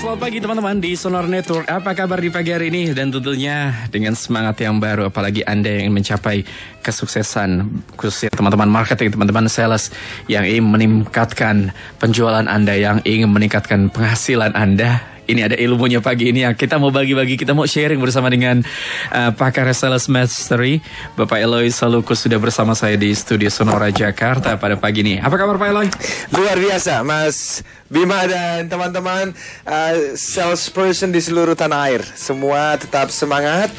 Selamat pagi teman-teman di Sonora Network. Apa kabar di pagi hari ini? Dan tentunya dengan semangat yang baru, apalagi Anda yang ingin mencapai kesuksesan, khususnya teman-teman marketing, teman-teman sales yang ingin meningkatkan penjualan Anda, yang ingin meningkatkan penghasilan Anda. Ini ada ilmunya pagi ini yang kita mau bagi-bagi, kita mau sharing bersama dengan pakar Sales Mastery, Bapak Eloy Salukus sudah bersama saya di studio Sonora Jakarta pada pagi ini. Apa kabar Pak Eloy? Luar biasa Mas Bima dan teman-teman salesperson di seluruh tanah air. Semua tetap semangat.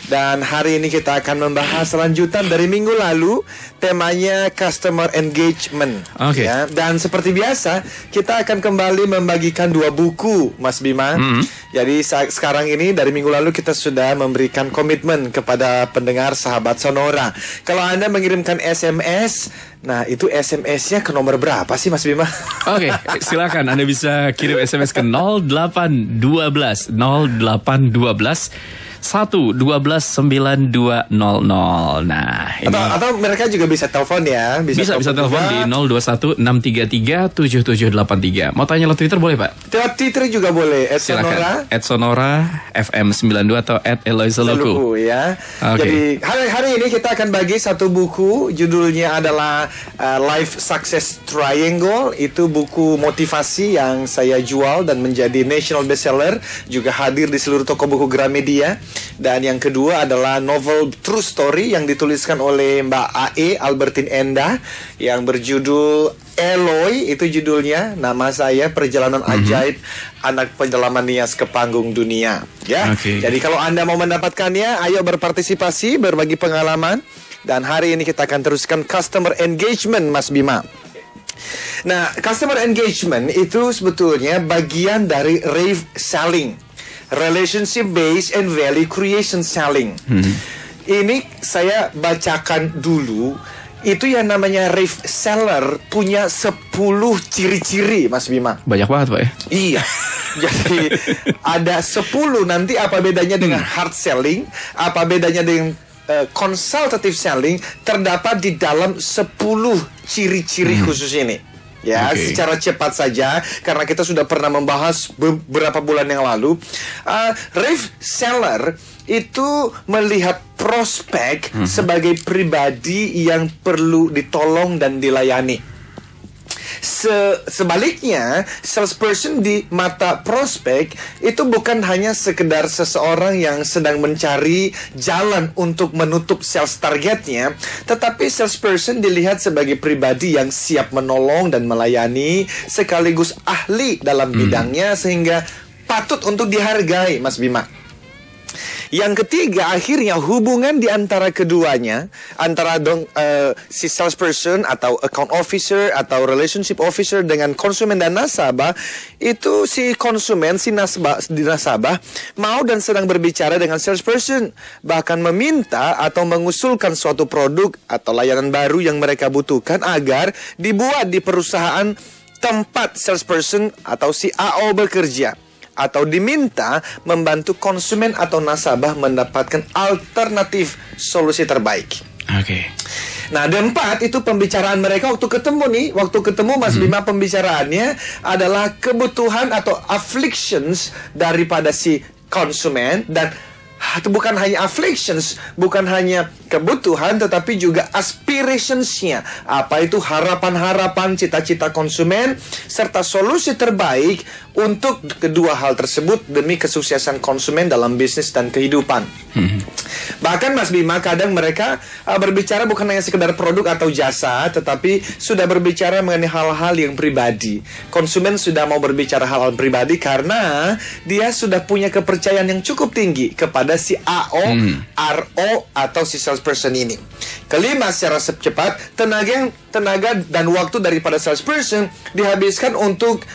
Dan hari ini kita akan membahas lanjutan dari minggu lalu. Temanya Customer Engagement. Oke. Ya, dan seperti biasa kita akan kembali membagikan 2 buku Mas Bima. Jadi sekarang ini dari minggu lalu kita sudah memberikan komitmen kepada pendengar sahabat Sonora. Kalau Anda mengirimkan SMS, nah itu SMS-nya ke nomor berapa sih Mas Bima? Oke, silakan Anda bisa kirim SMS ke 0812 0812 1-12-9200. Nah, ini atau mereka juga bisa telepon ya. Bisa telepon di 021-633-7783. Mau tanya lo Twitter boleh Pak? Twitter juga boleh. Silakan. @Sonora FM92 atau @Eloy Saluku ya. Okay. Jadi hari ini kita akan bagi satu buku. Judulnya adalah Life Success Triangle. Itu buku motivasi yang saya jual dan menjadi national bestseller. Juga hadir di seluruh toko buku Gramedia. Dan yang kedua adalah novel True Story yang dituliskan oleh Mbak A.E. Albertine Endah yang berjudul Eloy, itu judulnya. Nama saya Perjalanan Ajaib Anak Penyelaman Nias ke Panggung Dunia. Ya. Jadi kalau Anda mau mendapatkannya, ayo berpartisipasi, berbagi pengalaman. Dan hari ini kita akan teruskan Customer Engagement Mas Bima. Nah, Customer Engagement itu sebetulnya bagian dari Rave Selling, Relationship Based and Value Creation Selling. Ini saya bacakan dulu. Itu yang namanya Rave Seller punya 10 ciri-ciri Mas Bima. Banyak banget Pak ya? Iya. Jadi ada 10. Nanti apa bedanya dengan hard selling, apa bedanya dengan consultative selling, terdapat di dalam 10 ciri-ciri khusus ini. Ya, secara cepat saja karena kita sudah pernah membahas beberapa bulan yang lalu. Rave Seller itu melihat prospek sebagai pribadi yang perlu ditolong dan dilayani. Sebaliknya, salesperson di mata prospek itu bukan hanya sekedar seseorang yang sedang mencari jalan untuk menutup sales targetnya, tetapi salesperson dilihat sebagai pribadi yang siap menolong dan melayani, sekaligus ahli dalam bidangnya sehingga patut untuk dihargai, Mas Bima. Yang ketiga, akhirnya hubungan di antara keduanya, antara si salesperson atau account officer atau relationship officer dengan konsumen dan nasabah, itu si konsumen, si nasabah mau dan sedang berbicara dengan salesperson, bahkan meminta atau mengusulkan suatu produk atau layanan baru yang mereka butuhkan agar dibuat di perusahaan tempat salesperson atau si AO bekerja, atau diminta membantu konsumen atau nasabah mendapatkan alternatif solusi terbaik. Nah, dan 4 itu pembicaraan mereka waktu ketemu nih. Waktu ketemu Mas Bima, pembicaraannya adalah kebutuhan atau afflictions daripada si konsumen. Dan itu bukan hanya afflictions, bukan hanya kebutuhan, tetapi juga aspirationsnya. Apa itu harapan-harapan, cita-cita konsumen, serta solusi terbaik untuk kedua hal tersebut demi kesuksesan konsumen dalam bisnis dan kehidupan. Bahkan Mas Bima, kadang mereka berbicara bukan hanya sekedar produk atau jasa, tetapi sudah berbicara mengenai hal-hal yang pribadi. Konsumen sudah mau berbicara hal-hal pribadi karena dia sudah punya kepercayaan yang cukup tinggi kepada si AO, RO atau si salesperson ini. Kelima, secara cepat, tenaga dan waktu daripada salesperson dihabiskan untuk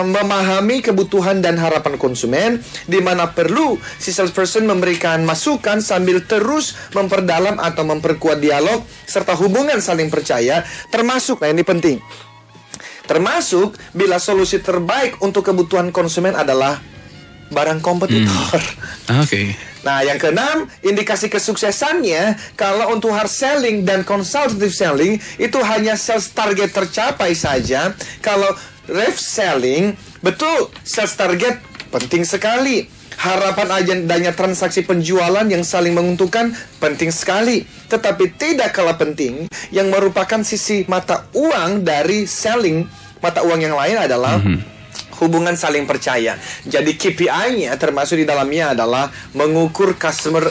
memahami kebutuhan dan harapan konsumen, di mana perlu si salesperson memberikan masukan sambil terus memperdalam atau memperkuat dialog serta hubungan saling percaya, termasuk, nah ini penting, termasuk bila solusi terbaik untuk kebutuhan konsumen adalah barang kompetitor. Nah, yang keenam, indikasi kesuksesannya kalau untuk hard selling dan consultative selling itu hanya sales target tercapai saja. Kalau ref selling, betul sales target penting sekali. Harapan adanya transaksi penjualan yang saling menguntungkan penting sekali. Tetapi tidak kalah penting yang merupakan sisi mata uang dari selling mata uang yang lain adalah hubungan saling percaya. Jadi KPI-nya termasuk di dalamnya adalah mengukur customer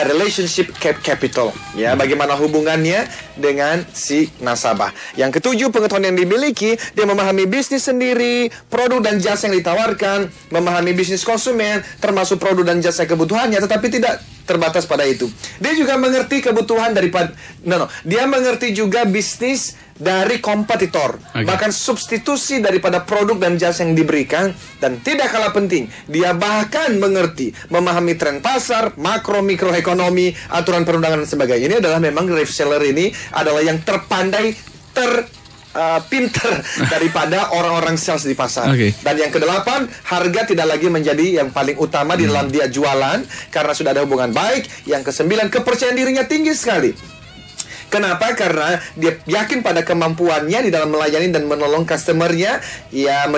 relationship capital. Ya, bagaimana hubungannya dengan si nasabah. Yang ketujuh, pengetahuan yang dimiliki, dia memahami bisnis sendiri, produk dan jasa yang ditawarkan, memahami bisnis konsumen, termasuk produk dan jasa kebutuhannya, tetapi tidak terbatas pada itu. Dia juga mengerti kebutuhan daripada dia mengerti juga bisnis dari kompetitor, bahkan substitusi daripada produk dan jasa yang diberikan, dan tidak kalah penting, dia bahkan mengerti, memahami tren pasar, makro mikroekonomi, aturan perundangan dan sebagainya. Ini adalah memang reseller ini adalah yang terpandai, pinter daripada orang-orang sales di pasar. Dan yang kedelapan, harga tidak lagi menjadi yang paling utama di dalam dia jualan karena sudah ada hubungan baik. Yang kesembilan, kepercayaan dirinya tinggi sekali. Kenapa? Karena dia yakin pada kemampuannya di dalam melayani dan menolong customernya, yang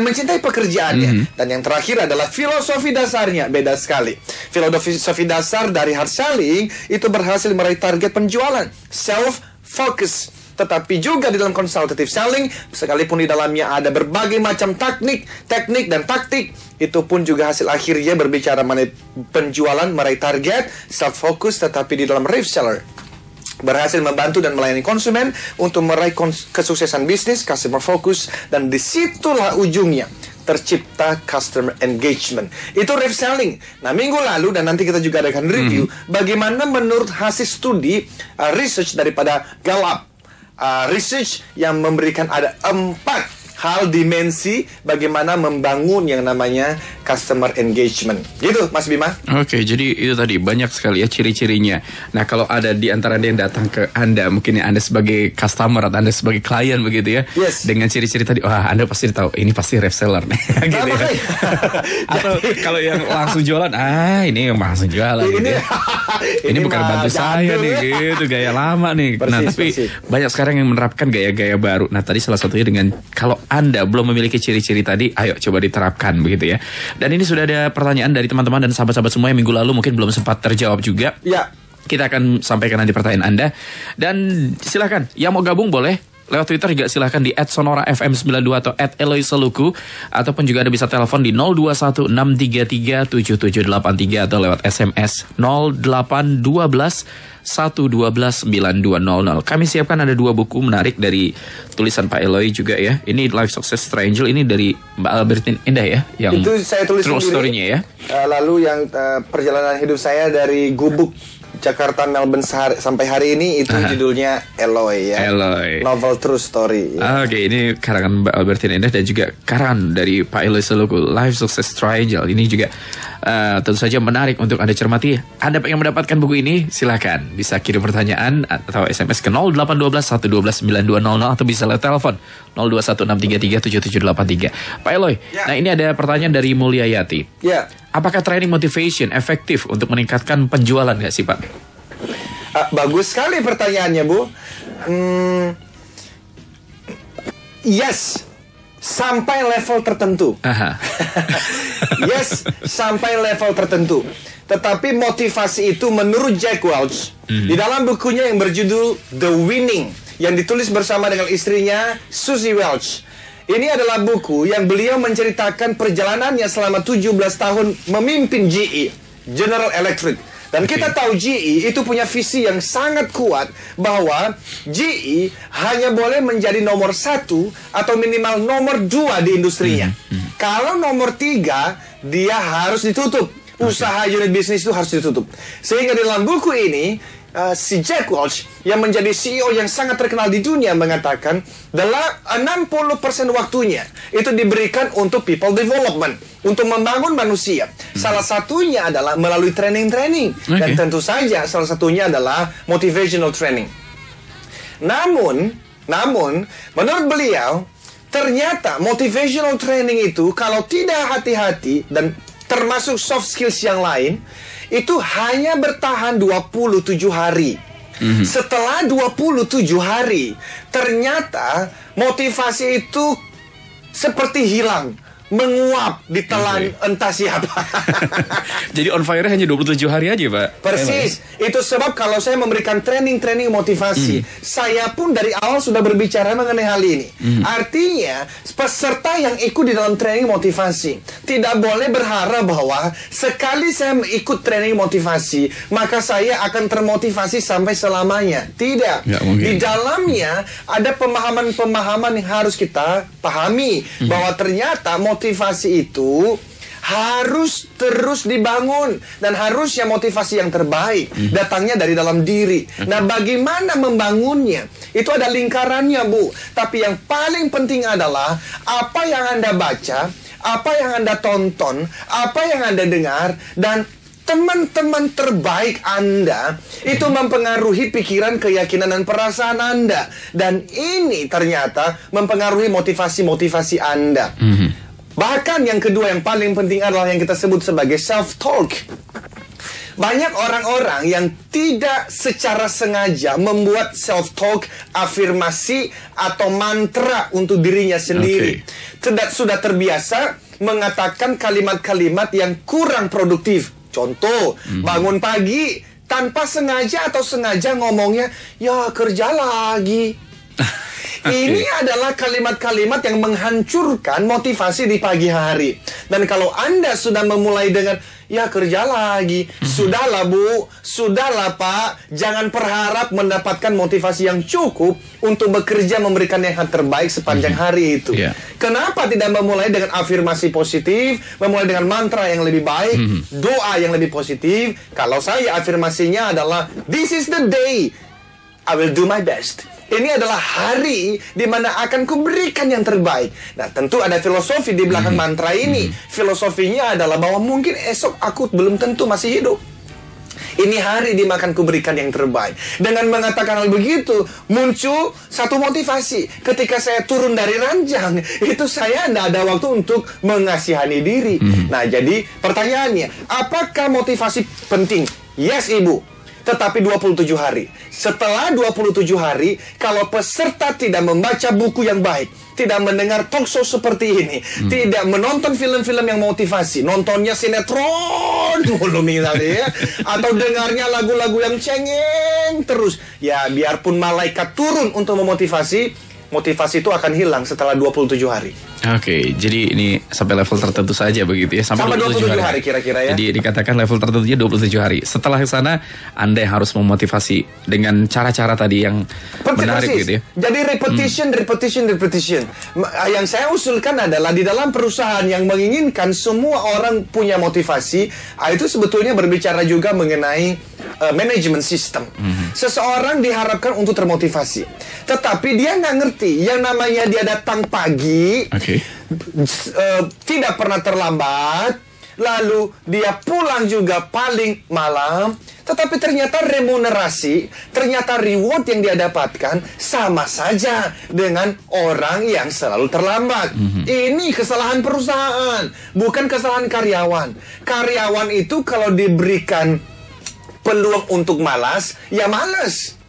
mencintai pekerjaannya. Dan yang terakhir adalah filosofi dasarnya. Beda sekali. Filosofi dasar dari hard selling itu berhasil meraih target penjualan, self-focus. Tetapi juga di dalam consultative selling, sekalipun di dalamnya ada berbagai macam teknik dan taktik, itu pun juga hasil akhirnya berbicara mengenai penjualan, meraih target, self-focus. Tetapi di dalam reseller berhasil membantu dan melayani konsumen untuk meraih kesuksesan bisnis, customer focus, dan disitulah ujungnya tercipta customer engagement. Itu reselling. Nah, minggu lalu dan nanti kita juga akan review bagaimana menurut hasil studi research daripada Gallup, research yang memberikan ada 4 hal dimensi bagaimana membangun yang namanya customer engagement. Gitu, Mas Bima. Oke, jadi itu tadi banyak sekali ya ciri-cirinya. Nah, kalau ada di antara yang datang ke Anda, mungkin Anda sebagai customer atau Anda sebagai klien begitu ya. Dengan ciri-ciri tadi, wah Anda pasti tahu ini pasti reseller nih. Gitu ya. Atau kalau yang langsung jualan, ini yang langsung jualan gitu ya. Ini bukan bantu saya nih gitu, gaya lama nih. Nah, tapi banyak sekarang yang menerapkan gaya-gaya baru. Nah, tadi salah satunya dengan kalau Anda belum memiliki ciri-ciri tadi, ayo coba diterapkan begitu ya. Dan ini sudah ada pertanyaan dari teman-teman dan sahabat-sahabat semua yang minggu lalu mungkin belum sempat terjawab juga. Ya. Kita akan sampaikan nanti pertanyaan Anda. Dan silakan, yang mau gabung boleh lewat Twitter juga silahkan di @sonorafm92 atau @eloyseluku, ataupun juga Anda bisa telepon di 0216337783 atau lewat SMS 0812-112-9200. Kami siapkan ada 2 buku menarik dari tulisan Pak Eloy juga ya. Ini Life Success Triangle, ini dari Mbak Albertine Indah ya, yang itu saya tulis true story-nya ya. Lalu yang perjalanan hidup saya dari Gubuk Jakarta Melbourne sampai hari ini itu judulnya Eloy ya. Eloy. Novel true story. Ya. Oke, ini karangan Mbak Albertine Indah dan juga karangan dari Pak Eloy Seluku, Life Success Triangle. Ini juga tentu saja menarik untuk Anda cermati. Anda pengen mendapatkan buku ini, silakan bisa kirim pertanyaan atau SMS ke 0812-112-9200 atau bisa lewat telepon 0216337783. Pak Eloy, nah ini ada pertanyaan dari Mulyayati. Ya. Apakah training motivation efektif untuk meningkatkan penjualan nggak sih Pak? Bagus sekali pertanyaannya, Bu. Yes, sampai level tertentu. Yes, sampai level tertentu. Tetapi motivasi itu menurut Jack Welch, di dalam bukunya yang berjudul The Winning, yang ditulis bersama dengan istrinya Susie Welch. Ini adalah buku yang beliau menceritakan perjalanannya selama 17 tahun memimpin GE, General Electric. Dan kita tahu GE itu punya visi yang sangat kuat bahwa GE hanya boleh menjadi nomor 1 atau minimal nomor 2 di industrinya. Kalau nomor 3, dia harus ditutup. Usaha unit bisnis itu harus ditutup. Sehingga di dalam buku ini, si Jack Welch yang menjadi CEO yang sangat terkenal di dunia mengatakan 60% waktunya itu diberikan untuk people development, untuk membangun manusia. Salah satunya adalah melalui training-training. Dan tentu saja salah satunya adalah motivational training. Namun menurut beliau, ternyata motivational training itu kalau tidak hati-hati dan termasuk soft skills yang lain, itu hanya bertahan 27 hari. Setelah 27 hari, ternyata motivasi itu seperti hilang. menguap, ditelan entah siapa. Jadi on fire hanya 27 hari aja, Pak. Persis. Itu sebab kalau saya memberikan training motivasi, saya pun dari awal sudah berbicara mengenai hal ini. Artinya, peserta yang ikut di dalam training motivasi tidak boleh berharap bahwa sekali saya ikut training motivasi, maka saya akan termotivasi sampai selamanya. Tidak. Di dalamnya ada pemahaman-pemahaman yang harus kita pahami bahwa ternyata motivasi itu harus terus dibangun dan harusnya motivasi yang terbaik datangnya dari dalam diri. Nah, bagaimana membangunnya? Itu ada lingkarannya, Bu. Tapi yang paling penting adalah apa yang Anda baca, apa yang Anda tonton, apa yang Anda dengar, dan teman-teman terbaik Anda itu mempengaruhi pikiran, keyakinan, dan perasaan Anda. Dan ini ternyata mempengaruhi motivasi-motivasi Anda. Bahkan yang kedua yang paling penting adalah yang kita sebut sebagai self-talk. Banyak orang-orang yang tidak secara sengaja membuat self-talk, afirmasi, atau mantra untuk dirinya sendiri. Sudah terbiasa mengatakan kalimat-kalimat yang kurang produktif. Contoh, bangun pagi tanpa sengaja atau sengaja ngomongnya, ya kerja lagi. Ini adalah kalimat-kalimat yang menghancurkan motivasi di pagi hari. Dan kalau Anda sudah memulai dengan, ya kerja lagi, sudahlah Bu, sudahlah Pak, jangan berharap mendapatkan motivasi yang cukup untuk bekerja memberikan yang terbaik sepanjang hari itu. Kenapa tidak memulai dengan afirmasi positif, memulai dengan mantra yang lebih baik, doa yang lebih positif? Kalau saya afirmasinya adalah, this is the day I will do my best. Ini adalah hari di mana akan kuberikan yang terbaik. Nah, tentu ada filosofi di belakang mantra ini. Filosofinya adalah bahwa mungkin esok aku belum tentu masih hidup. Ini hari di mana akan kuberikan yang terbaik. Dengan mengatakan hal begitu, muncul satu motivasi. Ketika saya turun dari ranjang, itu saya tidak ada waktu untuk mengasihani diri. Nah, jadi pertanyaannya, apakah motivasi penting? Yes, Ibu. Tetapi 27 hari. Setelah 27 hari, kalau peserta tidak membaca buku yang baik, tidak mendengar talk show seperti ini, tidak menonton film-film yang motivasi, nontonnya sinetron mulu misalnya, ya, atau dengarnya lagu-lagu yang cengeng terus, ya biarpun malaikat turun untuk memotivasi, motivasi itu akan hilang setelah 27 hari. Oke, jadi ini sampai level tertentu saja begitu ya, sampai 27 hari kira-kira ya. Jadi dikatakan level tertentunya 27 hari. Setelah ke sana Anda harus memotivasi dengan cara-cara tadi yang menarik gitu ya. Jadi repetition. Yang saya usulkan adalah di dalam perusahaan yang menginginkan semua orang punya motivasi, itu sebetulnya berbicara juga mengenai manajemen sistem. Seseorang diharapkan untuk termotivasi, tetapi dia nggak ngerti yang namanya dia datang pagi, tidak pernah terlambat, lalu dia pulang juga paling malam, tetapi ternyata remunerasi, ternyata reward yang dia dapatkan sama saja dengan orang yang selalu terlambat. Ini kesalahan perusahaan, bukan kesalahan karyawan. Karyawan itu kalau diberikan peluang untuk malas, ya malas.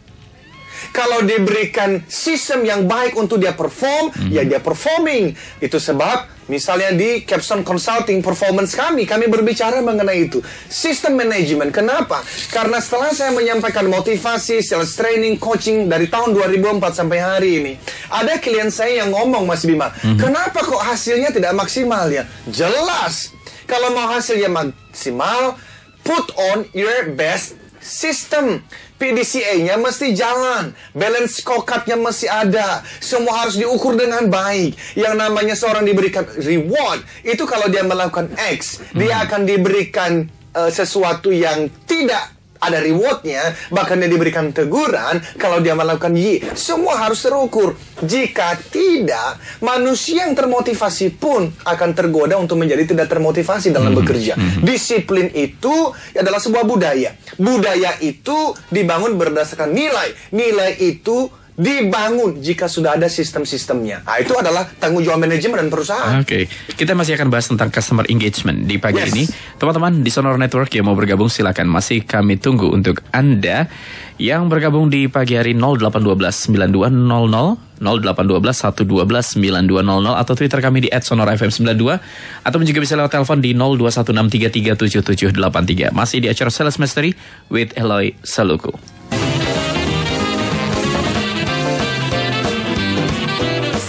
Kalau diberikan sistem yang baik untuk dia perform, ya dia performing. Itu sebab misalnya di Capstone Consulting Performance kami berbicara mengenai itu. Sistem manajemen. Kenapa? Karena setelah saya menyampaikan motivasi, sales training, coaching dari tahun 2004 sampai hari ini, ada klien saya yang ngomong, Mas Bima, kenapa kok hasilnya tidak maksimal ya? Jelas. Kalau mau hasilnya maksimal, put on your best system. PDCA-nya mesti jalan, balance scorecard-nya mesti ada, semua harus diukur dengan baik. Yang namanya seorang diberikan reward, itu kalau dia melakukan X, dia akan diberikan sesuatu yang tidak ada rewardnya, bahkan dia diberikan teguran kalau dia melakukan Y. Semua harus terukur. Jika tidak, manusia yang termotivasi pun akan tergoda untuk menjadi tidak termotivasi dalam bekerja. Disiplin itu adalah sebuah budaya. Budaya itu dibangun berdasarkan nilai. Nilai itu dibangun jika sudah ada sistem-sistemnya. Nah, itu adalah tanggung jawab manajemen dan perusahaan. Oke. Kita masih akan bahas tentang customer engagement di pagi ini. Teman-teman di Sonora Network yang mau bergabung silakan. Masih kami tunggu untuk Anda yang bergabung di pagi hari 0812 9200 0812 112 9200 atau Twitter kami di @sonorafm92 atau juga bisa lewat telepon di 0216337783. Masih di acara Sales Mastery with Eloy Saluku.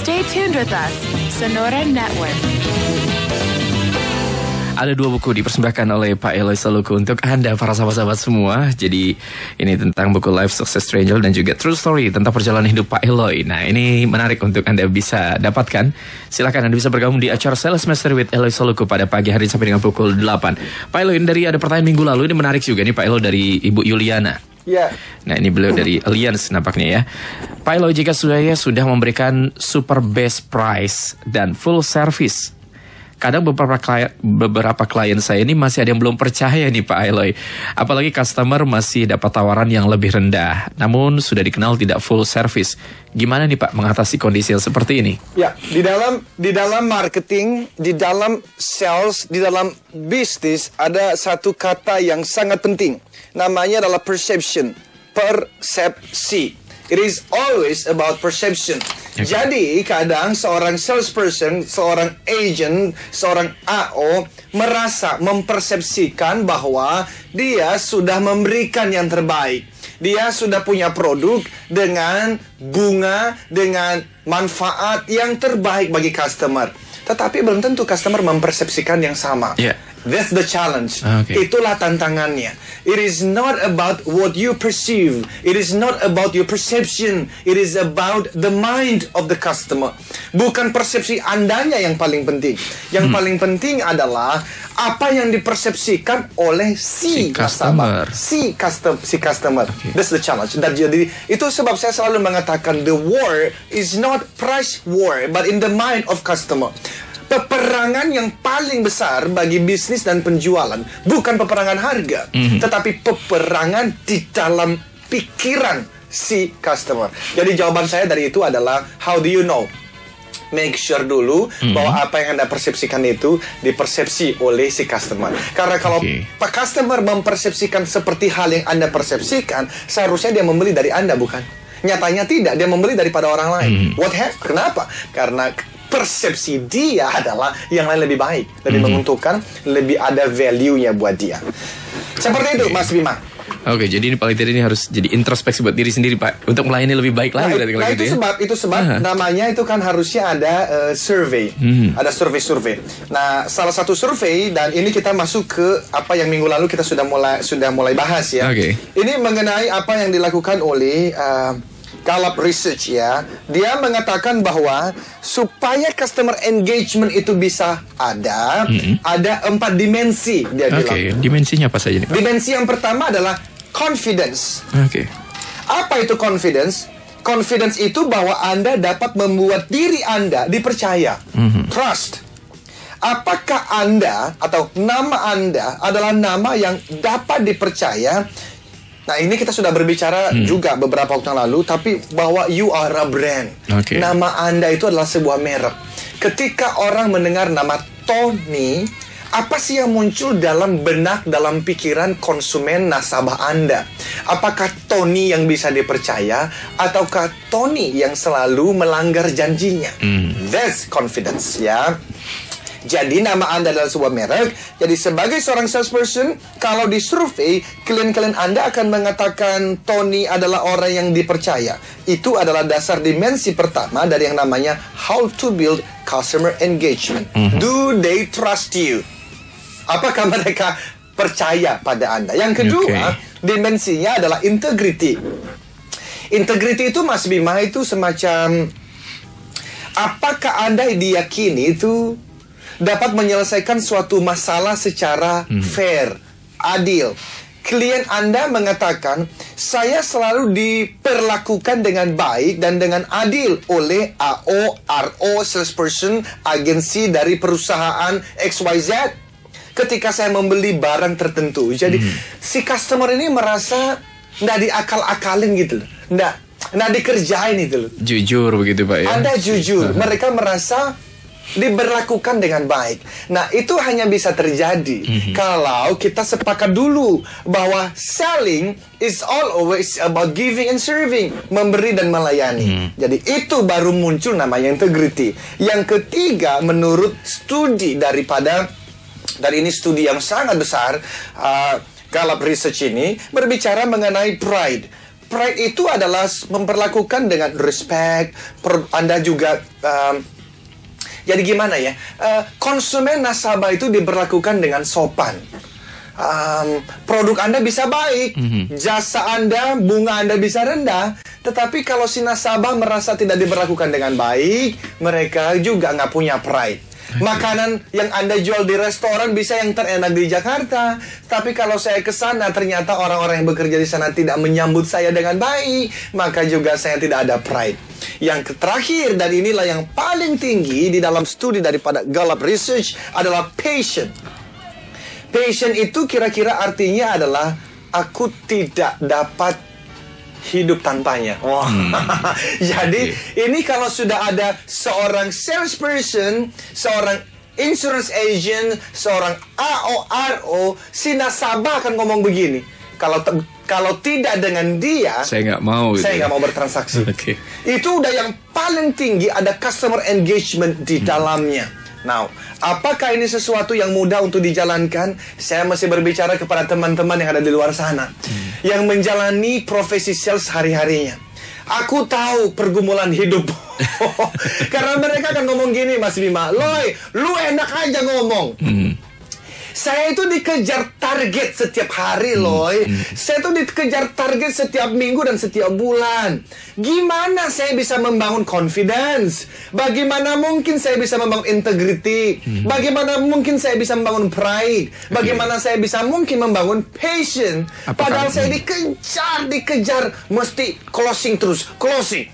Stay tuned with us, Sonora Network. Ada 2 buku dipersembahkan oleh Pak Eloy Saluku untuk Anda para sahabat-sahabat semua. Jadi ini tentang buku Life Success Triangle dan juga True Story tentang perjalanan hidup Pak Eloy. Nah, ini menarik untuk Anda bisa dapatkan. Silakan Anda bisa bergabung di acara Sales Master with Eloy Saluku pada pagi hari sampai dengan pukul 8. Pak Eloy, dari ada pertanyaan minggu lalu, ini menarik juga nih Pak Eloy dari Ibu Yuliana. Ya. Nah, ini beliau dari Alliance nampaknya ya. Pak Eloy, jika saya sudah memberikan super best price dan full service, kadang beberapa klien saya ini masih ada yang belum percaya nih Pak Eloy. Apalagi customer masih dapat tawaran yang lebih rendah, namun sudah dikenal tidak full service. Gimana nih Pak mengatasi kondisi yang seperti ini? Ya, di dalam marketing, di dalam sales, di dalam bisnis ada satu kata yang sangat penting. Namanya adalah perception. Persepsi. It is always about perception. Okay. Jadi, kadang seorang salesperson, seorang agent, seorang AO merasa mempersepsikan bahwa dia sudah memberikan yang terbaik. Dia sudah punya produk dengan bunga, dengan manfaat yang terbaik bagi customer. Tetapi belum tentu customer mempersepsikan yang sama. Yeah. That's the challenge. Okay. Itulah tantangannya. It is not about what you perceive. It is not about your perception. It is about the mind of the customer. Bukan persepsi Andanya yang paling penting. Yang paling penting adalah apa yang dipersepsikan oleh si customer. Si customer. Okay. That's the challenge. Dan jadi itu sebab saya selalu mengatakan the war is not price war, but in the mind of customer. Peperangan yang paling besar bagi bisnis dan penjualan bukan peperangan harga, tetapi peperangan di dalam pikiran si customer. Jadi jawaban saya dari itu adalah how do you know? Make sure dulu bahwa apa yang Anda persepsikan itu dipersepsi oleh si customer. Karena kalau customer mempersepsikan seperti hal yang Anda persepsikan, seharusnya dia membeli dari Anda, bukan? Nyatanya tidak, dia membeli daripada orang lain. What happened? Kenapa? Karena persepsi dia adalah yang lain lebih baik, lebih menguntungkan, lebih ada value-nya buat dia. Seperti itu, Mas Bima. Oke, jadi ini paling tidak ini harus jadi introspeksi buat diri sendiri Pak, untuk melayani lebih baik lagi. Itu sebab namanya itu kan harusnya ada survei, ada survei. Nah, salah satu survei, dan ini kita masuk ke apa yang minggu lalu kita sudah mulai bahas ya. Ini mengenai apa yang dilakukan oleh Gallup Research ya. Dia mengatakan bahwa supaya customer engagement itu bisa ada 4 dimensi dia bilang. Dimensinya apa saja nih Pak? Dimensi yang pertama adalah confidence. Apa itu confidence? Confidence itu bahwa Anda dapat membuat diri Anda dipercaya. Trust. Apakah Anda atau nama Anda adalah nama yang dapat dipercaya? Nah, ini kita sudah berbicara juga beberapa waktu yang lalu, tapi bahwa you are a brand. Nama Anda itu adalah sebuah merek. Ketika orang mendengar nama Tony, apa sih yang muncul dalam benak, dalam pikiran konsumen nasabah Anda? Apakah Tony yang bisa dipercaya, ataukah Tony yang selalu melanggar janjinya? That's confidence, ya. Jadi nama Anda adalah sebuah merek. Jadi sebagai seorang salesperson, kalau di survei, klien-klien Anda akan mengatakan Tony adalah orang yang dipercaya. Itu adalah dasar dimensi pertama dari yang namanya how to build customer engagement. Do they trust you? Apakah mereka percaya pada Anda? Yang kedua, dimensinya adalah integrity. Integrity itu, Mas Bima, itu semacam apakah Anda diyakini itu dapat menyelesaikan suatu masalah secara fair, adil. Klien Anda mengatakan, saya selalu diperlakukan dengan baik dan dengan adil oleh AO, RO, salesperson, agensi dari perusahaan XYZ ketika saya membeli barang tertentu. Jadi, si customer ini merasa nggak diakal-akalin gitu loh. Nggak dikerjain itu loh. Jujur begitu Pak ya. Anda jujur. Mereka merasa diberlakukan dengan baik. Nah, itu hanya bisa terjadi kalau kita sepakat dulu bahwa selling is always about giving and serving, memberi dan melayani. Jadi itu baru muncul namanya integrity. Yang ketiga, menurut studi dari ini studi yang sangat besar, Gallup Research ini berbicara mengenai pride. Pride itu adalah memperlakukan dengan respect. Anda juga jadi gimana ya? Konsumen nasabah itu diberlakukan dengan sopan. Produk Anda bisa baik, jasa Anda, bunga Anda bisa rendah, tetapi kalau si nasabah merasa tidak diberlakukan dengan baik, mereka juga nggak punya pride. Makanan yang Anda jual di restoran bisa yang terenak di Jakarta, tapi kalau saya ke sana ternyata orang-orang yang bekerja di sana tidak menyambut saya dengan baik, maka juga saya tidak ada pride. Yang terakhir, dan inilah yang paling tinggi di dalam studi daripada Gallup Research, adalah passion. Passion itu kira-kira artinya adalah aku tidak dapat hidup tanpanya. Jadi ini kalau sudah ada seorang salesperson, seorang insurance agent, seorang AORO, si nasabah akan ngomong begini, kalau tidak dengan dia, saya nggak mau. Saya nggak mau bertransaksi. Itu udah yang paling tinggi, ada customer engagement di dalamnya. Now, apakah ini sesuatu yang mudah untuk dijalankan? Saya masih berbicara kepada teman-teman yang ada di luar sana, yang menjalani profesi sales hari-harinya. Aku tahu pergumulan hidup. Karena mereka akan ngomong gini, Mas Bima, Loy, lu enak aja ngomong. Saya itu dikejar target setiap hari, Loy. Saya itu dikejar target setiap minggu dan setiap bulan. Gimana saya bisa membangun confidence? Bagaimana mungkin saya bisa membangun integrity? Bagaimana mungkin saya bisa membangun pride? Bagaimana saya bisa mungkin membangun passion? Padahal saya dikejar, mesti closing terus. Closing.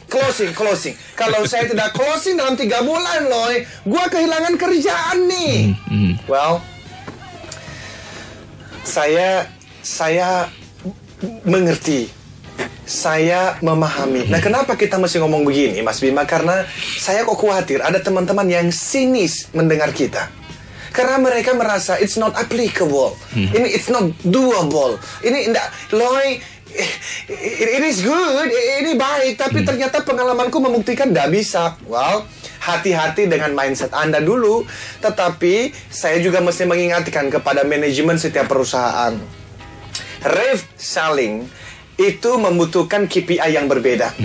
Kalau saya tidak closing dalam 3 bulan, Loy, gua kehilangan kerjaan nih. Well, saya mengerti, saya memahami. Nah, kenapa kita mesti ngomong begini, Mas Bima? Karena saya kok khawatir ada teman-teman yang sinis mendengar kita. Karena mereka merasa it's not applicable. Ini it's not doable. Ini enggak, Loy, it is good, ini baik, tapi ternyata pengalamanku membuktikan tidak bisa. Well, hati-hati dengan mindset Anda dulu. Tetapi saya juga mesti mengingatkan kepada manajemen setiap perusahaan, rave selling itu membutuhkan KPI yang berbeda.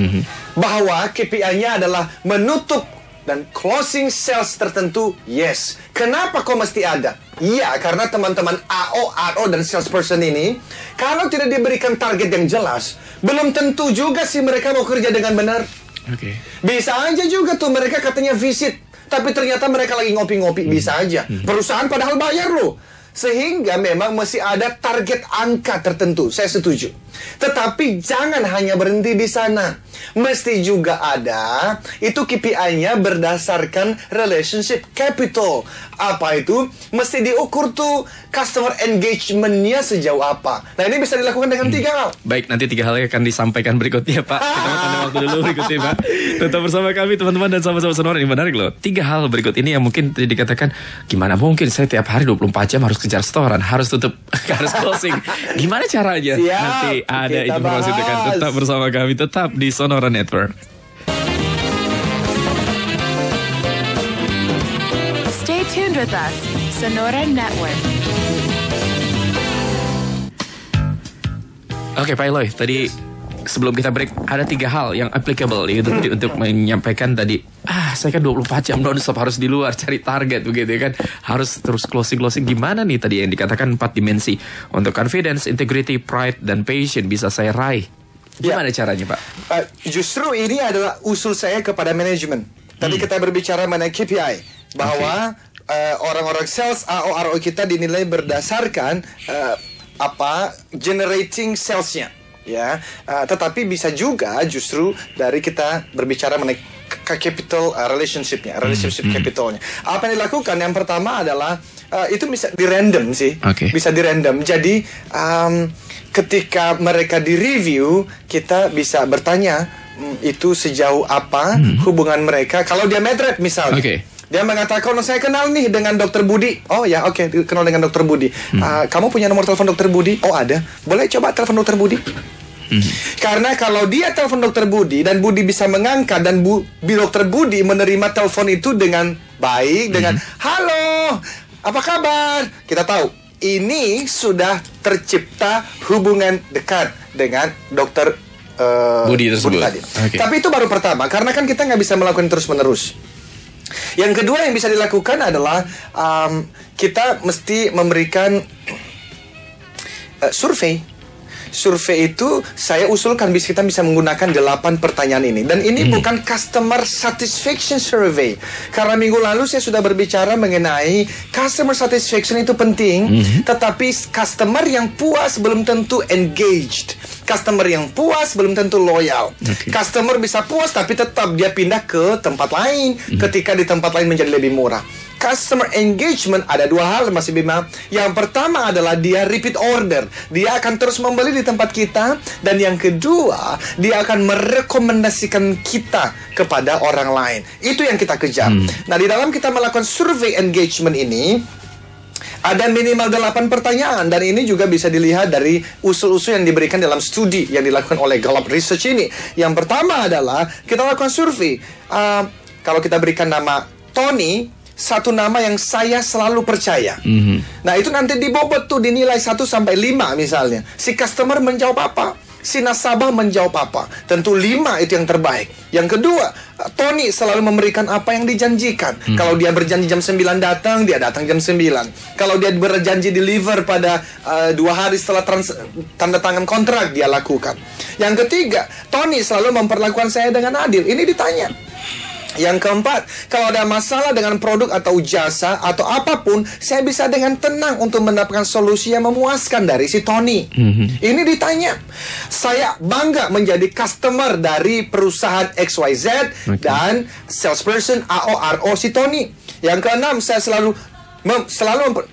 Bahwa KPI-nya adalah menutup dan closing sales tertentu. Yes. Kenapa kok mesti ada? Iya, karena teman-teman AO, RO, dan salesperson ini, kalau tidak diberikan target yang jelas, belum tentu juga sih mereka mau kerja dengan benar. Bisa aja juga tuh mereka katanya visit, tapi ternyata mereka lagi ngopi-ngopi. Bisa aja. Perusahaan padahal bayar loh. Sehingga memang mesti ada target angka tertentu. Saya setuju. Tetapi jangan hanya berhenti di sana. Mesti juga ada, itu KPI-nya berdasarkan relationship capital. Apa itu? Mesti diukur tuh customer engagement-nya sejauh apa. Nah, ini bisa dilakukan dengan 3 hal. Baik, nanti 3 hal akan disampaikan berikutnya, Pak. Kita mau tanda waktu dulu berikutnya, Pak. Tetap bersama kami, teman-teman dan sahabat-sahabat Sonora. Ini menarik loh. 3 hal berikut ini yang mungkin dikatakan, gimana mungkin saya tiap hari 24 jam harus kejar setoran, harus tutup, harus closing. Gimana caranya? Siap, nanti ada informasi tekan. Tetap bersama kami, tetap di Sonora Network. Stay tuned with us, Sonora Network. Oke, Pak Eloy, tadi sebelum kita break ada 3 hal yang applicable gitu untuk menyampaikan tadi. Saya kan 24 jam non-stop harus di luar cari target begitu kan. Harus terus closing. Gimana nih tadi yang dikatakan 4 dimensi untuk confidence, integrity, pride, dan passion bisa saya raih. Gimana caranya, Pak? Justru ini adalah usul saya kepada manajemen. Tadi kita berbicara mengenai KPI, bahwa orang-orang sales AO kita dinilai berdasarkan generating salesnya, ya. Tetapi bisa juga justru dari kita berbicara mengenai capital relationship capitalnya. Apa yang dilakukan? Yang pertama adalah itu bisa di random sih, bisa di random. Jadi ketika mereka di review, kita bisa bertanya itu sejauh apa hubungan mereka. Kalau dia metric misalnya, Dia mengatakan, saya kenal nih dengan Dokter Budi. Oh ya, oke, kenal dengan Dokter Budi. Kamu punya nomor telepon Dokter Budi? Oh ada. Boleh coba telepon Dokter Budi? Karena kalau dia telepon Dokter Budi dan Budi bisa mengangkat dan Dokter Budi menerima telepon itu dengan baik, dengan halo, apa kabar? Kita tahu ini sudah tercipta hubungan dekat dengan Dokter Budi tersebut. tadi. Okay. Tapi itu baru pertama, karena kan kita nggak bisa melakukan terus-menerus. Yang kedua yang bisa dilakukan adalah kita mesti memberikan survei. Survei itu saya usulkan kita bisa menggunakan 8 pertanyaan ini. Dan ini bukan customer satisfaction survey. Karena minggu lalu saya sudah berbicara mengenai customer satisfaction itu penting. Tetapi customer yang puas belum tentu engaged. Customer yang puas belum tentu loyal. Customer bisa puas tapi tetap dia pindah ke tempat lain ketika di tempat lain menjadi lebih murah. Customer engagement ada 2 hal, Mas Bima. Yang pertama adalah dia repeat order. Dia akan terus membeli di tempat kita. Dan yang kedua, dia akan merekomendasikan kita kepada orang lain. Itu yang kita kejar. Nah, di dalam kita melakukan survei engagement ini, ada minimal 8 pertanyaan. Dan ini juga bisa dilihat dari usul-usul yang diberikan dalam studi yang dilakukan oleh Gallup Research ini. Yang pertama adalah kita lakukan survei. Kalau kita berikan nama Tony, satu nama yang saya selalu percaya. Nah, itu nanti dibobot tuh dinilai 1 sampai 5 misalnya. Si customer menjawab apa? Si nasabah menjawab apa? Tentu 5 itu yang terbaik. Yang kedua, Tony selalu memberikan apa yang dijanjikan. Kalau dia berjanji jam 9 datang, dia datang jam 9. Kalau dia berjanji deliver pada 2 hari setelah tanda tangan kontrak, dia lakukan. Yang ketiga, Tony selalu memperlakukan saya dengan adil. Ini ditanya. Yang keempat, kalau ada masalah dengan produk atau jasa atau apapun, saya bisa dengan tenang untuk mendapatkan solusi yang memuaskan dari si Tony. Ini ditanya. Saya bangga menjadi customer dari perusahaan XYZ dan salesperson AORO si Tony. Yang keenam, saya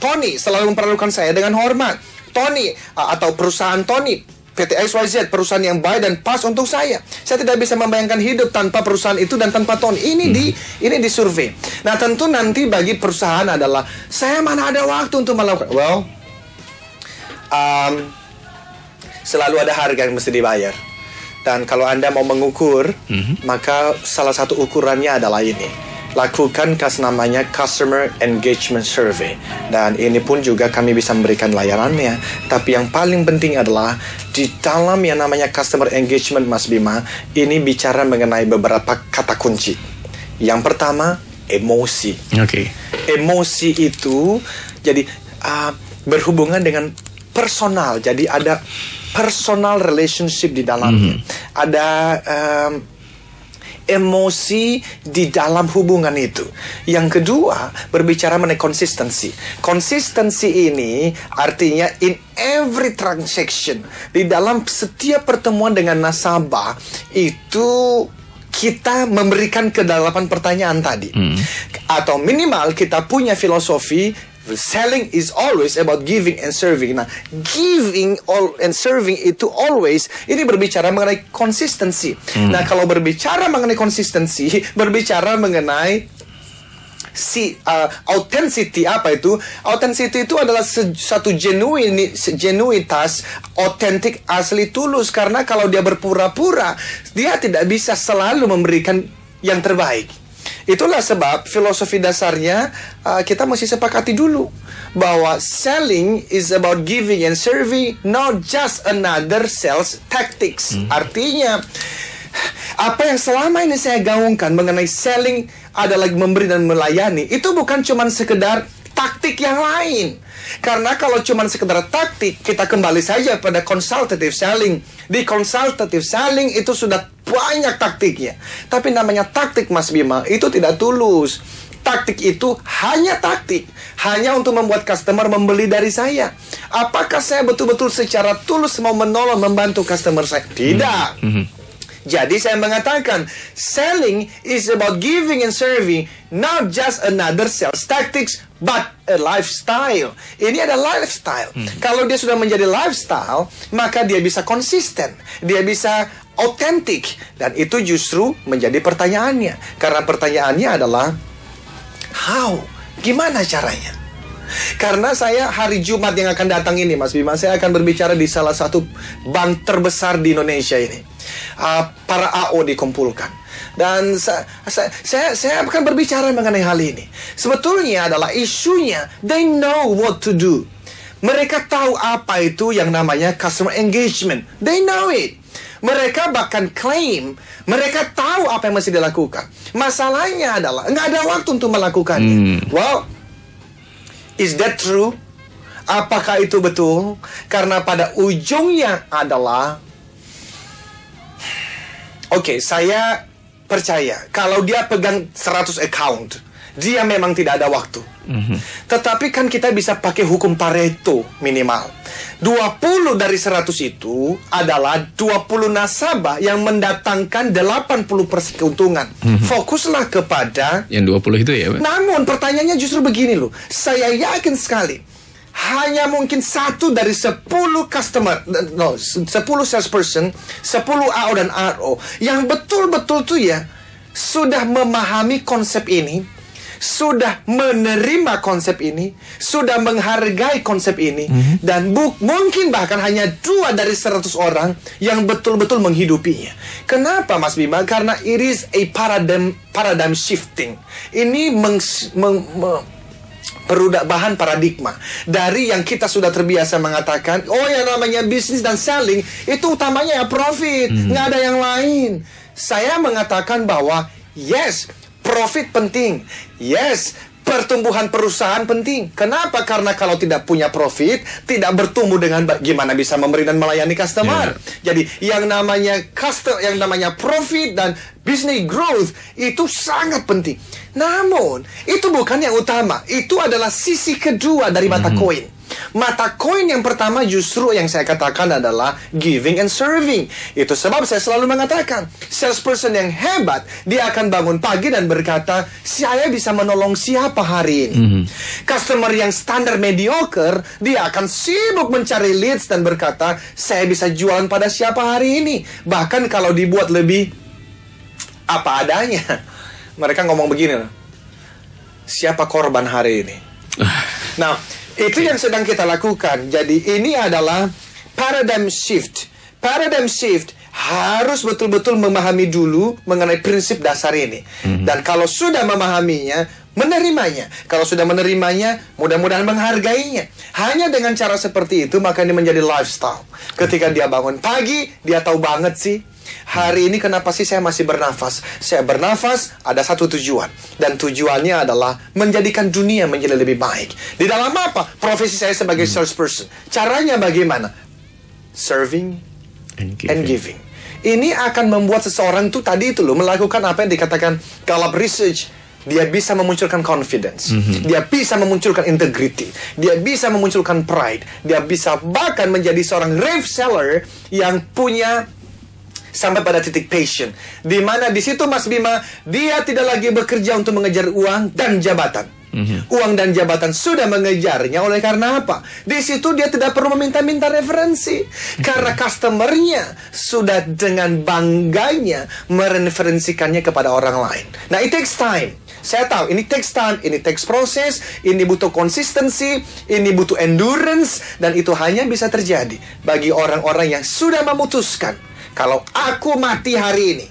Tony selalu memperlakukan saya dengan hormat. Tony atau perusahaan Tony, PT XYZ, perusahaan yang baik dan pas untuk saya. Saya tidak bisa membayangkan hidup tanpa perusahaan itu dan tanpa Tony. Ini di survei. Nah, tentu nanti bagi perusahaan adalah, saya mana ada waktu untuk melakukan. Well, selalu ada harga yang mesti dibayar. Dan kalau Anda mau mengukur, maka salah satu ukurannya adalah ini. Lakukan namanya Customer Engagement Survey. Dan ini pun juga kami bisa memberikan layanannya. Tapi yang paling penting adalah di dalam yang namanya Customer Engagement, Mas Bima, ini bicara mengenai beberapa kata kunci. Yang pertama, emosi. Emosi itu jadi berhubungan dengan personal. Jadi ada personal relationship di dalamnya. Ada emosi di dalam hubungan itu. Yang kedua, berbicara mengenai konsistensi. Konsistensi ini artinya in every transaction. Di dalam setiap pertemuan dengan nasabah, itu kita memberikan ke-8 pertanyaan tadi. Atau minimal kita punya filosofi, selling is always about giving and serving. Nah, giving and serving itu always, ini berbicara mengenai konsistensi. Nah, kalau berbicara mengenai konsistensi, berbicara mengenai authenticity. Apa itu? Authenticity itu adalah satu genuinitas, otentik, asli, tulus. Karena kalau dia berpura-pura, dia tidak bisa selalu memberikan yang terbaik. Itulah sebab filosofi dasarnya kita mesti sepakati dulu bahwa selling is about giving and serving, not just another sales tactics. Artinya, apa yang selama ini saya gaungkan mengenai selling adalah memberi dan melayani, itu bukan cuma sekedar taktik yang lain. Karena kalau cuma sekedar taktik, kita kembali saja pada consultative selling. Di consultative selling itu sudah banyak taktiknya. Tapi namanya taktik, Mas Bima, itu tidak tulus. Taktik itu hanya taktik. Hanya untuk membuat customer membeli dari saya. Apakah saya betul-betul secara tulus mau menolong, membantu customer saya? Tidak. Jadi saya mengatakan, selling is about giving and serving, not just another sales tactics, but a lifestyle. Ini adalah lifestyle. Kalau dia sudah menjadi lifestyle, maka dia bisa konsisten, dia bisa otentik. Dan itu justru menjadi pertanyaannya. Karena pertanyaannya adalah, How? Gimana caranya? Karena saya hari Jumat yang akan datang ini, Mas Bima, saya akan berbicara di salah satu bank terbesar di Indonesia ini. Para AO dikumpulkan. Dan saya akan berbicara mengenai hal ini. Sebetulnya adalah isunya, they know what to do. Mereka tahu apa itu yang namanya customer engagement. They know it. Mereka bahkan klaim mereka tahu apa yang mesti dilakukan. Masalahnya adalah nggak ada waktu untuk melakukannya. Well, is that true? Apakah itu betul? Karena pada ujungnya adalah saya percaya kalau dia pegang 100 account, dia memang tidak ada waktu. Tetapi kan kita bisa pakai hukum Pareto minimal. 20 dari 100 itu adalah 20 nasabah yang mendatangkan 80% keuntungan. Fokuslah kepada yang 20 itu ya. Namun pertanyaannya justru begini loh. Saya yakin sekali hanya mungkin 1 dari 10 customer, 10 salesperson, 10 AO dan RO yang betul-betul tuh ya sudah memahami konsep ini, sudah menerima konsep ini, sudah menghargai konsep ini, dan mungkin bahkan hanya 2 dari 100 orang yang betul-betul menghidupinya. Kenapa, Mas Bima? Karena it is a paradigm shifting. Ini perubahan paradigma dari yang kita sudah terbiasa mengatakan, yang namanya bisnis dan selling itu utamanya ya profit, nggak ada yang lain. Saya mengatakan bahwa yes, profit penting, yes, pertumbuhan perusahaan penting. Kenapa? Karena kalau tidak punya profit, tidak bertumbuh dengan gimana bisa memberi dan melayani customer. Jadi yang namanya profit dan business growth itu sangat penting. Namun itu bukan yang utama. Itu adalah sisi kedua dari mata koin. Mata koin yang pertama justru yang saya katakan adalah giving and serving. Itu sebab saya selalu mengatakan, salesperson yang hebat, dia akan bangun pagi dan berkata, saya bisa menolong siapa hari ini. Customer yang standar mediocre, dia akan sibuk mencari leads dan berkata, saya bisa jualan pada siapa hari ini. Bahkan kalau dibuat lebih apa adanya, mereka ngomong begini, siapa korban hari ini? Nah, itu yang sedang kita lakukan. Jadi ini adalah paradigm shift. Paradigm shift harus betul-betul memahami dulu mengenai prinsip dasar ini. Dan kalau sudah memahaminya, menerimanya. Kalau sudah menerimanya, mudah-mudahan menghargainya. Hanya dengan cara seperti itu, maka ini menjadi lifestyle. Ketika dia bangun pagi, dia tahu banget sih, hari ini kenapa sih saya masih bernafas? Saya bernafas ada satu tujuan. Dan tujuannya adalah menjadikan dunia menjadi lebih baik. Di dalam apa? Profesi saya sebagai salesperson. Caranya bagaimana? Serving and giving. Ini akan membuat seseorang tuh tadi itu loh, melakukan apa yang dikatakan Gallup Research. Dia bisa memunculkan confidence. Dia bisa memunculkan integrity. Dia bisa memunculkan pride. Dia bisa bahkan menjadi seorang reseller yang punya sampai pada titik passion, di mana di situ Mas Bima, dia tidak lagi bekerja untuk mengejar uang dan jabatan. Uang dan jabatan sudah mengejarnya. Oleh karena apa? Di situ dia tidak perlu meminta-minta referensi, karena customernya sudah dengan bangganya mereferensikannya kepada orang lain. Nah, it takes time. Saya tahu ini takes time, ini takes proses, ini butuh konsistensi, ini butuh endurance, dan itu hanya bisa terjadi bagi orang-orang yang sudah memutuskan, kalau aku mati hari ini,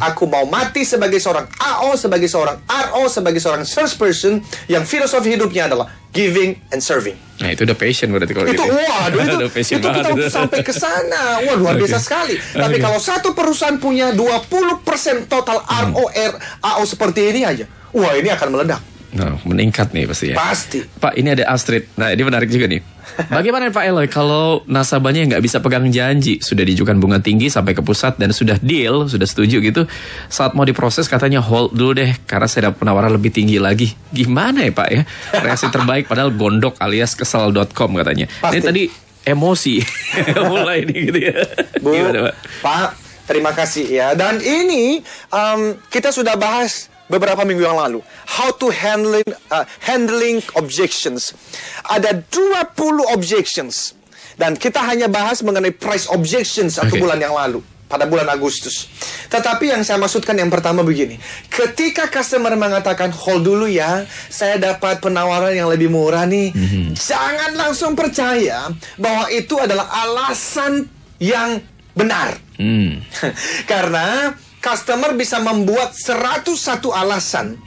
aku mau mati sebagai seorang AO, sebagai seorang RO, sebagai seorang salesperson yang filosofi hidupnya adalah giving and serving. Nah, itu udah passion berarti kalau itu, gitu. Waduh, itu kita sampai ke sana. Wah, luar biasa sekali. Tapi kalau satu perusahaan punya 20% total AO seperti ini aja, wah, ini akan meledak. Nah, meningkat nih pasti ya. Pasti. Pak, ini ada Astrid. Nah, ini menarik juga nih. Bagaimana Pak Eloy kalau nasabahnya nggak bisa pegang janji, sudah diajukan bunga tinggi sampai ke pusat dan sudah deal, sudah setuju gitu, saat mau diproses katanya hold dulu deh karena saya dapat penawaran lebih tinggi lagi. Gimana ya Pak ya? Reaksi terbaik padahal gondok alias kesel.com katanya. Pasti. Ini tadi emosi mulai nih gitu ya. Bu, Gimana, Pak? Pak, terima kasih ya. Dan ini kita sudah bahas beberapa minggu yang lalu, how to handling objections. Ada 20 objections, dan kita hanya bahas mengenai price objections 1 bulan yang lalu. pada bulan Agustus. Tetapi yang saya maksudkan yang pertama begini. Ketika customer mengatakan, hold dulu ya, saya dapat penawaran yang lebih murah nih. Jangan langsung percaya bahwa itu adalah alasan yang benar. Karena customer bisa membuat 101 alasan.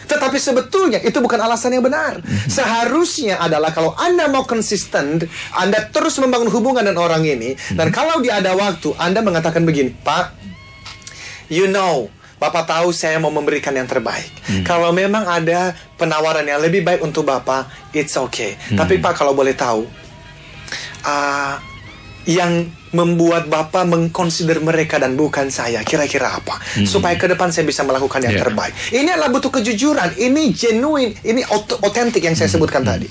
Tetapi sebetulnya itu bukan alasan yang benar. Seharusnya adalah kalau Anda mau konsisten, Anda terus membangun hubungan dengan orang ini. Dan kalau dia ada waktu, Anda mengatakan begini, Pak, you know, Bapak tahu saya mau memberikan yang terbaik. Kalau memang ada penawaran yang lebih baik untuk Bapak, it's okay. Tapi Pak, kalau boleh tahu, yang membuat Bapak mengconsider mereka dan bukan saya, kira-kira apa? Supaya ke depan saya bisa melakukan yang terbaik. Ini adalah butuh kejujuran, ini genuine, ini authentic yang saya sebutkan tadi.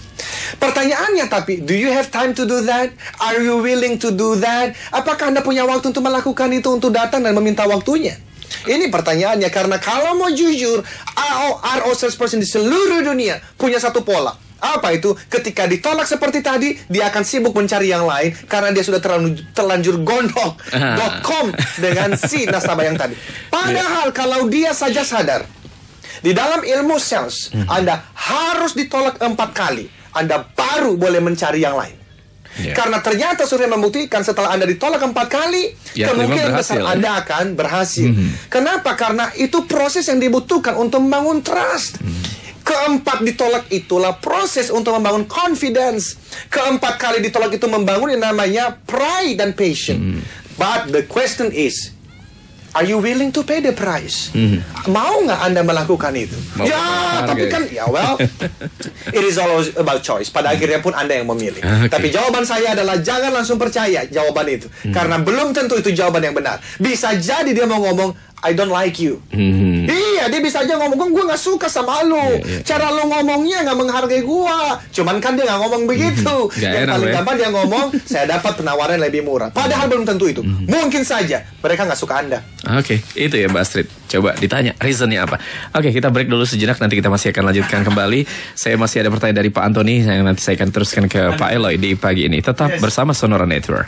Pertanyaannya tapi, do you have time to do that? Are you willing to do that? Apakah Anda punya waktu untuk melakukan itu, untuk datang dan meminta waktunya? Ini pertanyaannya, karena kalau mau jujur, RO salesperson di seluruh dunia punya satu pola. Apa itu? Ketika ditolak seperti tadi, dia akan sibuk mencari yang lain karena dia sudah terlanjur gondok.com dengan si nasabah yang tadi. Padahal kalau dia saja sadar, di dalam ilmu sales, Anda harus ditolak 4 kali, Anda baru boleh mencari yang lain. Karena ternyata survei membuktikan setelah Anda ditolak 4 kali, kemungkinan besar Anda akan berhasil. Kenapa? Karena itu proses yang dibutuhkan untuk membangun trust. Keempat ditolak itulah proses untuk membangun confidence. Keempat kali ditolak itu membangun yang namanya pride dan patience. But the question is, are you willing to pay the price? Mau nggak Anda melakukan itu? Tapi kan, well, it is all about choice. Pada akhirnya pun Anda yang memilih. Tapi jawaban saya adalah jangan langsung percaya jawaban itu. Karena belum tentu itu jawaban yang benar. Bisa jadi dia mau ngomong, I don't like you. Iya, dia bisa aja ngomong, gue gak suka sama lu. Cara lu ngomongnya gak menghargai gue. Cuman kan dia gak ngomong begitu. Yang paling gampang dia ngomong, saya dapat penawaran lebih murah. Padahal belum tentu itu. Mungkin saja mereka gak suka Anda. Oke, itu ya Mbak Astrid. Coba ditanya reasonnya apa. Oke, kita break dulu sejenak. Nanti kita masih akan lanjutkan kembali. Saya masih ada pertanyaan dari Pak Antoni. Nanti saya akan teruskan ke Pak Eloy di pagi ini. Tetap bersama Sonora Network.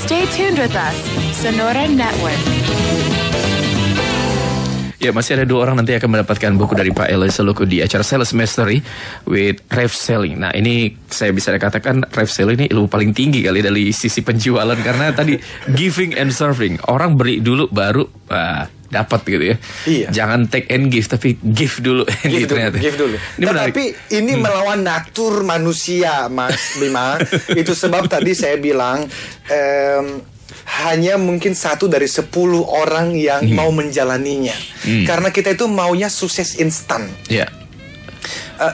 Stay tuned with us, Sonora Network. Ya, masih ada 2 orang nanti akan mendapatkan buku dari Pak Eloy Seluku di acara Sales Mastery with Rev Selling. Nah, ini saya bisa katakan Rev Selling ini ilmu paling tinggi kali dari sisi penjualan. Karena tadi giving and serving. Orang beri dulu baru dapat gitu ya. Iya. Jangan take and give, tapi give dulu. Give dulu. Tetapi ini melawan natur manusia, Mas Bima. Itu sebab tadi saya bilang hanya mungkin 1 dari 10 orang yang mau menjalaninya. Karena kita itu maunya sukses instan.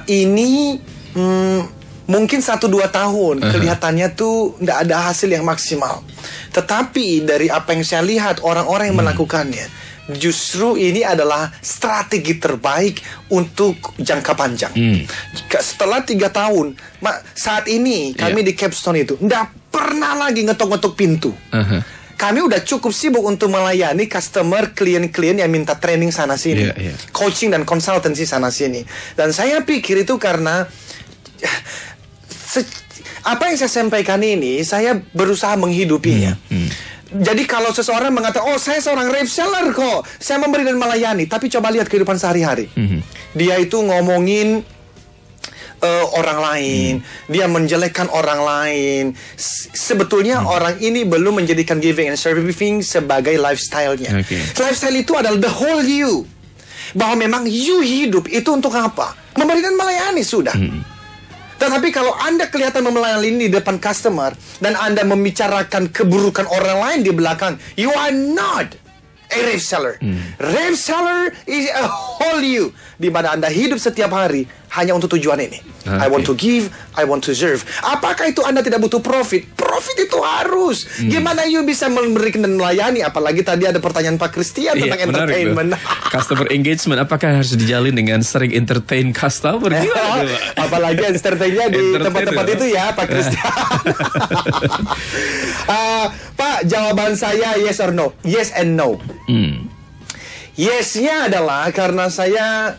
Ini mungkin 1-2 tahun kelihatannya tuh nggak ada hasil yang maksimal. Tetapi dari apa yang saya lihat orang-orang yang melakukannya, justru ini adalah strategi terbaik untuk jangka panjang. Setelah 3 tahun, saat ini kami di Capstone itu nggak pernah lagi ngetok-ngetok pintu. Kami udah cukup sibuk untuk melayani customer, klien-klien yang minta training sana sini, coaching dan konsultansi sana sini. Dan saya pikir itu karena apa yang saya sampaikan ini, saya berusaha menghidupinya. Jadi kalau seseorang mengatakan, oh saya seorang rev seller kok, saya memberi dan melayani, tapi coba lihat kehidupan sehari-hari. Dia itu ngomongin orang lain, dia menjelekkan orang lain. Sebetulnya orang ini belum menjadikan giving and serving sebagai lifestyle-nya. Lifestyle itu adalah the whole you. Bahwa memang you hidup itu untuk apa? Memberi dan melayani sudah. Tetapi kalau Anda kelihatan melayani di depan customer dan Anda membicarakan keburukan orang lain di belakang, you are not a rev seller. Rev seller is a whole you, di mana Anda hidup setiap hari hanya untuk tujuan ini. I want to give, I want to serve. Apakah itu Anda tidak butuh profit? Profit itu harus. Gimana you bisa memberikan dan melayani? Apalagi tadi ada pertanyaan Pak Christian tentang entertainment. Customer engagement, apakah harus dijalin dengan sering entertain customer? Apalagi entertainnya di tempat-tempat itu ya, Pak Christian. Pak, jawaban saya yes or no. Yes and no. Yes-nya adalah karena saya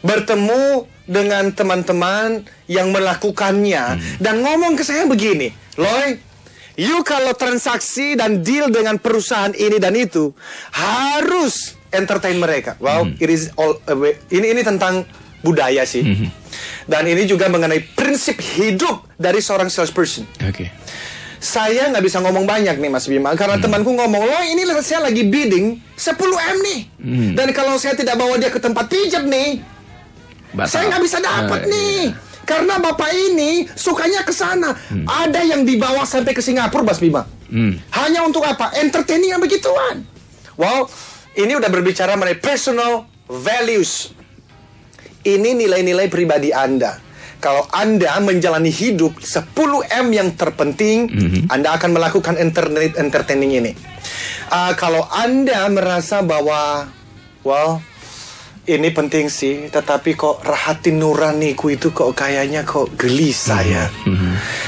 bertemu dengan teman-teman yang melakukannya dan ngomong ke saya begini, Loy, you kalau transaksi dan deal dengan perusahaan ini dan itu harus entertain mereka. Wow, it is all ini tentang budaya sih. Dan ini juga mengenai prinsip hidup dari seorang salesperson. Oke. Saya nggak bisa ngomong banyak nih Mas Bima, karena temanku ngomong, loh ini saya lagi bidding 10M nih. Dan kalau saya tidak bawa dia ke tempat pijat nih, saya nggak bisa dapat nih. Karena bapak ini sukanya ke sana. Ada yang dibawa sampai ke Singapura, Mas Bima. Hanya untuk apa? Entertaining yang begituan. Wow, ini udah berbicara mengenai personal values. Ini nilai-nilai pribadi Anda. Kalau Anda menjalani hidup 10M yang terpenting, Anda akan melakukan entertaining ini. Kalau Anda merasa bahwa, well, ini penting sih, tetapi kok hati nuraniku itu kok kayaknya kok gelisah ya.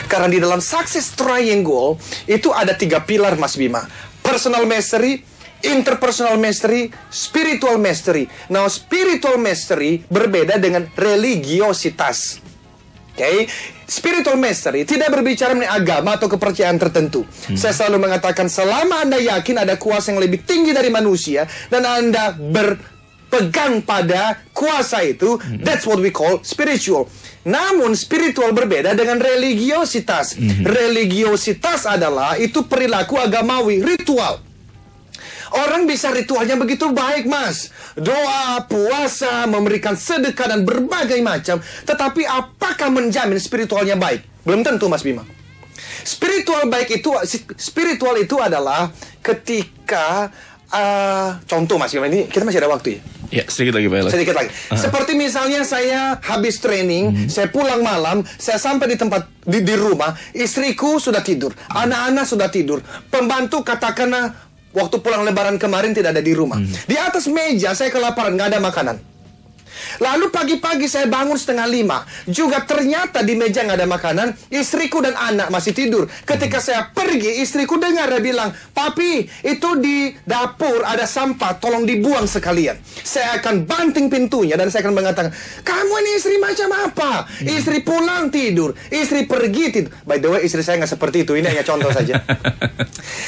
Karena di dalam success triangle itu ada 3 pilar, Mas Bima. Personal mastery, interpersonal mastery, spiritual mastery. Now, spiritual mastery berbeda dengan religiositas. Okay? Spiritual mastery tidak berbicara mengenai agama atau kepercayaan tertentu. Saya selalu mengatakan, selama Anda yakin ada kuasa yang lebih tinggi dari manusia dan Anda berpegang pada kuasa itu, that's what we call spiritual. Namun spiritual berbeda dengan religiositas. Religiositas adalah itu perilaku agamawi, ritual. Orang bisa ritualnya begitu baik, Mas. Doa, puasa, memberikan sedekah dan berbagai macam. Tetapi apakah menjamin spiritualnya baik? Belum tentu, Mas Bima. Spiritual itu adalah ketika contoh, Mas Bima, ini kita masih ada waktu ya? Ya, sedikit lagi, Pak. Sedikit lagi. Seperti misalnya saya habis training, saya pulang malam, saya sampai di tempat di rumah, istriku sudah tidur, anak-anak sudah tidur, pembantu katakanlah waktu pulang lebaran kemarin tidak ada di rumah. Di atas meja saya kelaparan, nggak ada makanan. Lalu pagi-pagi saya bangun 4:30, juga ternyata di meja nggak ada makanan. Istriku dan anak masih tidur. Ketika saya pergi, istriku dengar dia bilang, "Papi, itu di dapur ada sampah, tolong dibuang sekalian." Saya akan banting pintunya dan saya akan mengatakan, "Kamu ini istri macam apa? Istri pulang tidur, istri pergi tidur." By the way, istri saya nggak seperti itu. Ini hanya contoh saja.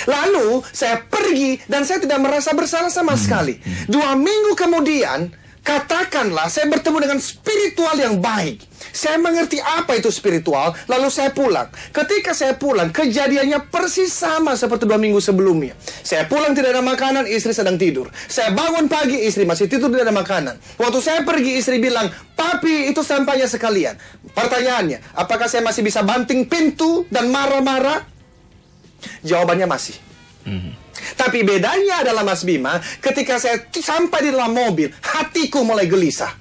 Lalu saya pergi dan saya tidak merasa bersalah sama sekali. 2 minggu kemudian, katakanlah saya bertemu dengan spiritual yang baik. Saya mengerti apa itu spiritual, lalu saya pulang. Ketika saya pulang, kejadiannya persis sama seperti 2 minggu sebelumnya. Saya pulang tidak ada makanan, istri sedang tidur. Saya bangun pagi, istri masih tidur, tidak ada makanan. Waktu saya pergi, istri bilang, "Papi, itu sampahnya sekalian." Pertanyaannya, apakah saya masih bisa banting pintu dan marah-marah? Jawabannya masih. Tapi bedanya adalah, Mas Bima, ketika saya sampai di dalam mobil, hatiku mulai gelisah.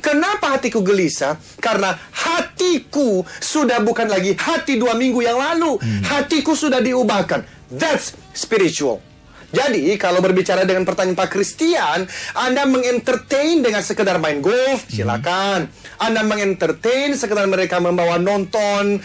Kenapa hatiku gelisah? Karena hatiku sudah bukan lagi hati 2 minggu yang lalu. Hatiku sudah diubahkan. That's spiritual. Jadi, kalau berbicara dengan pertanyaan Pak Christian, Anda mengentertain dengan sekedar main golf, silakan. Anda mengentertain sekedar mereka membawa nonton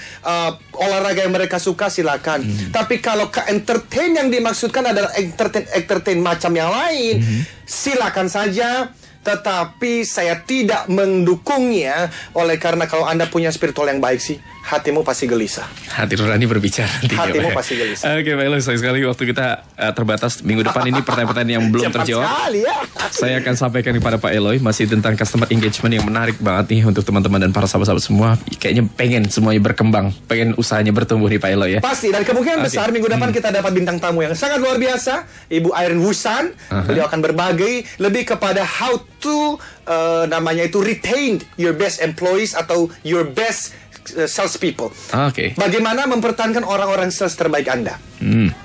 olahraga yang mereka suka, silakan. Tapi kalau ke-entertain yang dimaksudkan adalah entertain macam yang lain, silakan saja. Tetapi saya tidak mendukungnya. Oleh karena kalau Anda punya spiritual yang baik sih, hatimu pasti gelisah. Hati nurani berbicara. Hatimu pasti gelisah. Oke, Pak Eloy, sayang sekali waktu kita terbatas. Minggu depan ini pertanyaan-pertanyaan yang belum Cepat terjawab sekali ya. Saya akan sampaikan kepada Pak Eloy masih tentang customer engagement yang menarik banget nih untuk teman-teman dan para sahabat-sahabat semua. Kayaknya pengen semuanya berkembang, pengen usahanya bertumbuh nih Pak Eloy ya. Pasti, dan kemungkinan besar minggu depan kita dapat bintang tamu yang sangat luar biasa, Ibu Irene Wusan. Beliau akan berbagi lebih kepada how to namanya itu retain your best employees atau your best sales people. Oke. Bagaimana mempertahankan orang-orang sales terbaik Anda.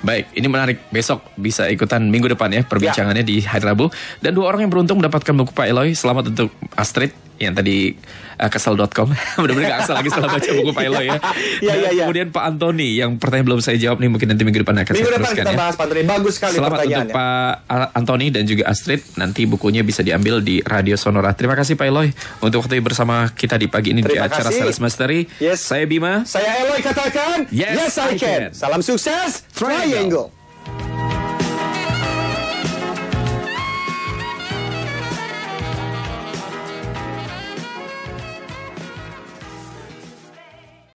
Baik, ini menarik. Besok bisa ikutan minggu depan ya perbincangannya di hari Rabu. Dan 2 orang yang beruntung mendapatkan buku Pak Eloy. Selamat untuk Astrid yang tadi kesel.com. Mudah-mudahan gak kesel lagi setelah baca buku Pak Eloy ya. Iya. Kemudian Pak Antoni yang pertanyaan belum saya jawab nih, mungkin nanti minggu depan akan Minggu saya depan teruskan kita ya. bahas, Pak Antoni. Bagus sekali Selamat untuk pertanyaannya. Pak Antoni dan juga Astrid. Nanti bukunya bisa diambil di Radio Sonora. Terima kasih Pak Eloy untuk waktu bersama kita di pagi ini di Terima acara kasih. Sales Mastery. Yes. Saya Bima. Saya Eloy, katakan Yes, yes I I can. can. Salam sukses Triangle. Triangle.